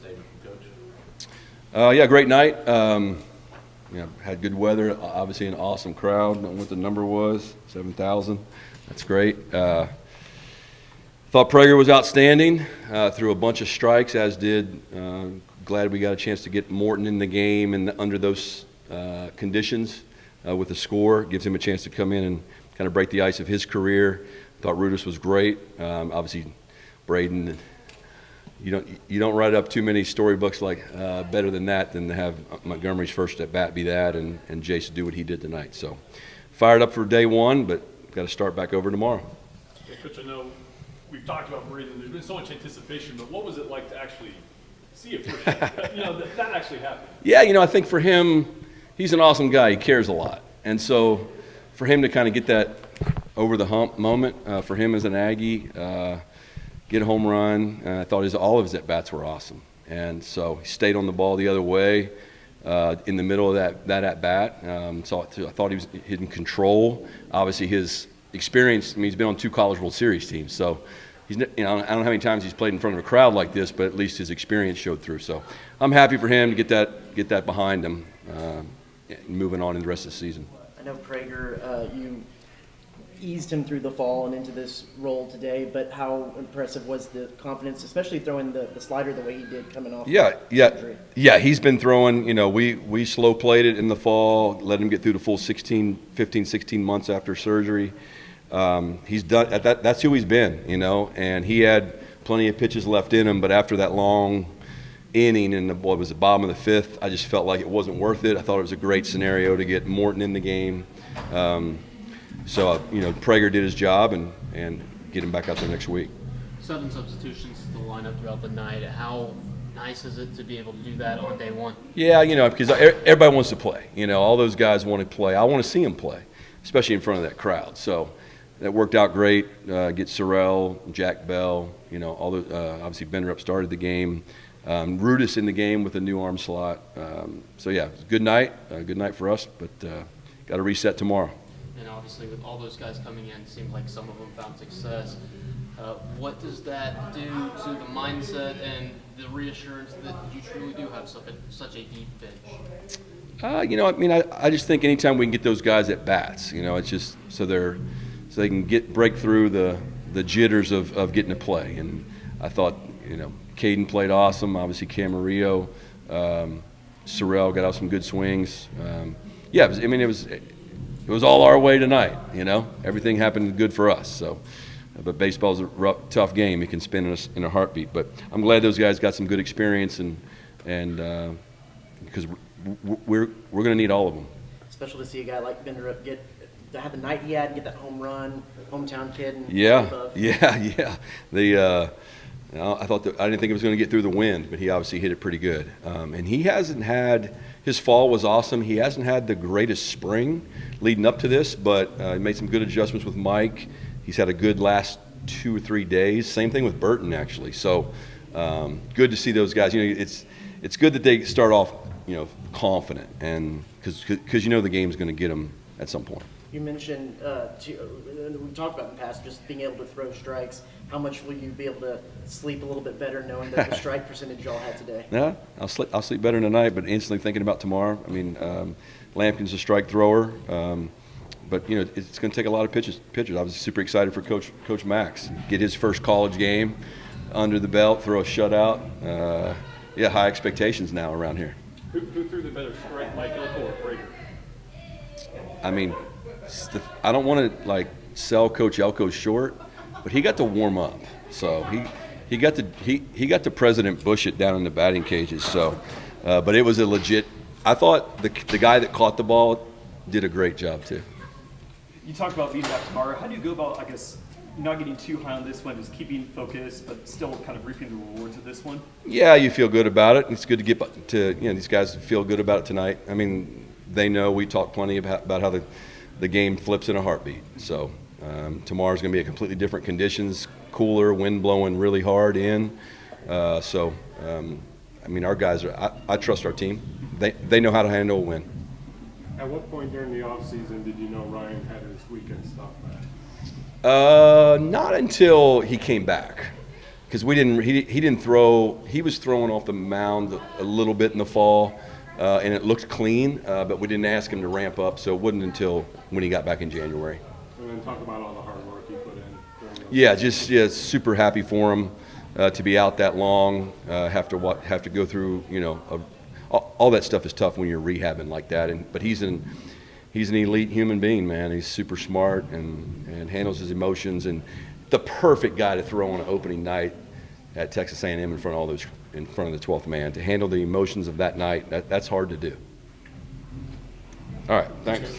statement from Coach? Yeah, great night. Had good weather. Obviously, an awesome crowd. I don't know what the number was, 7,000. That's great. Thought Prager was outstanding. Threw a bunch of strikes, as did. Glad we got a chance to get Morton in the game and under those conditions with the score. Gives him a chance to come in and kind of break the ice of his career. Thought Rudis was great. Obviously, Braden. You don't write up too many storybooks like better than that than to have Montgomery's first at bat be that and Jace do what he did tonight. So fired up for day one, but got to start back over tomorrow. Yeah, Coach, I know we've talked about Braden. There's been so much anticipation, but what was it like to actually see it first? that actually happened. Yeah, I think for him, he's an awesome guy. He cares a lot, and so for him to kind of get that over the hump moment for him as an Aggie. Get a home run. I thought all of his at-bats were awesome. And so he stayed on the ball the other way in the middle of that at-bat. So I thought he was in control. Obviously, his experience, he's been on 2 College World Series teams. So, I don't know how many times he's played in front of a crowd like this, but at least his experience showed through. So I'm happy for him to get that behind him moving on in the rest of the season. I know Prager, you eased him through the fall and into this role today, but how impressive was the confidence, especially throwing the slider the way he did coming off surgery? Yeah, he's been throwing, we slow played it in the fall, let him get through the full 15, 16 months after surgery. He's done that's who he's been, and he had plenty of pitches left in him, but after that long inning in the bottom of the 5th, I just felt like it wasn't worth it. I thought it was a great scenario to get Morton in the game. So, Prager did his job and get him back out there next week. 7 substitutions to the lineup throughout the night. How nice is it to be able to do that on day one? Yeah, because everybody wants to play. All those guys want to play. I want to see them play, especially in front of that crowd. So that worked out great. Get Sorrell, Jack Bell, all the obviously Benderup started the game. Rudis in the game with a new arm slot. So, yeah, it was a good night. Good night for us, but got to reset tomorrow. And obviously with all those guys coming in, it seems like some of them found success. What does that do to the mindset and the reassurance that you truly do have such a deep bench? I just think anytime we can get those guys at bats, it's just so they can break through the jitters of getting to play. And I thought, Caden played awesome. Obviously Camarillo, Sorrell got out some good swings. It was all our way tonight, Everything happened good for us. So, but baseball's a tough game. It can spin in a heartbeat. But I'm glad those guys got some good experience, and because we're going to need all of them. Special to see a guy like Benderup to have the night he had and get that home run, hometown kid. And yeah. I didn't think it was going to get through the wind, but he obviously hit it pretty good. And he hasn't had his fall was awesome. He hasn't had the greatest spring leading up to this, but he made some good adjustments with Mike. He's had a good last 2 or 3 days. Same thing with Burton, actually. So good to see those guys. It's good that they start off, confident, and because the game's going to get them at some point. You mentioned, we talked about in the past, just being able to throw strikes. How much will you be able to sleep a little bit better knowing that the strike percentage y'all had today? Yeah, I'll sleep better tonight, but instantly thinking about tomorrow. Lampkin's a strike thrower, but it's going to take a lot of pitches. I was super excited for Coach Max, get his first college game under the belt, throw a shutout. High expectations now around here. Who threw the better strike, Mike Elko or Prager? I don't want to sell Coach Elko short, but he got to warm up, so he got to President Bush it down in the batting cages. So, but it was a legit. I thought the guy that caught the ball did a great job too. You talked about leading back tomorrow. How do you go about, not getting too high on this one, just keeping focused, but still kind of reaping the rewards of this one? Yeah, you feel good about it. It's good to get to these guys feel good about it tonight. They know we talk plenty about how the game flips in a heartbeat. So tomorrow's going to be a completely different conditions, cooler, wind blowing really hard in. Our guys I trust our team. They know how to handle a win. At what point during the offseason did you know Ryan had his weekend stuff back? Not until he came back. because he didn't throw. He was throwing off the mound a little bit in the fall, and it looked clean, but we didn't ask him to ramp up, so it wasn't until when he got back in January. And then talk about all the hard work he put in. Yeah, super happy for him to be out that long. Have to go through, all that stuff is tough when you're rehabbing like that. But he's an elite human being, man. He's super smart and handles his emotions, and the perfect guy to throw on an opening night at Texas A&M in front of the 12th man, to handle the emotions of that night. That's hard to do. All right, thanks.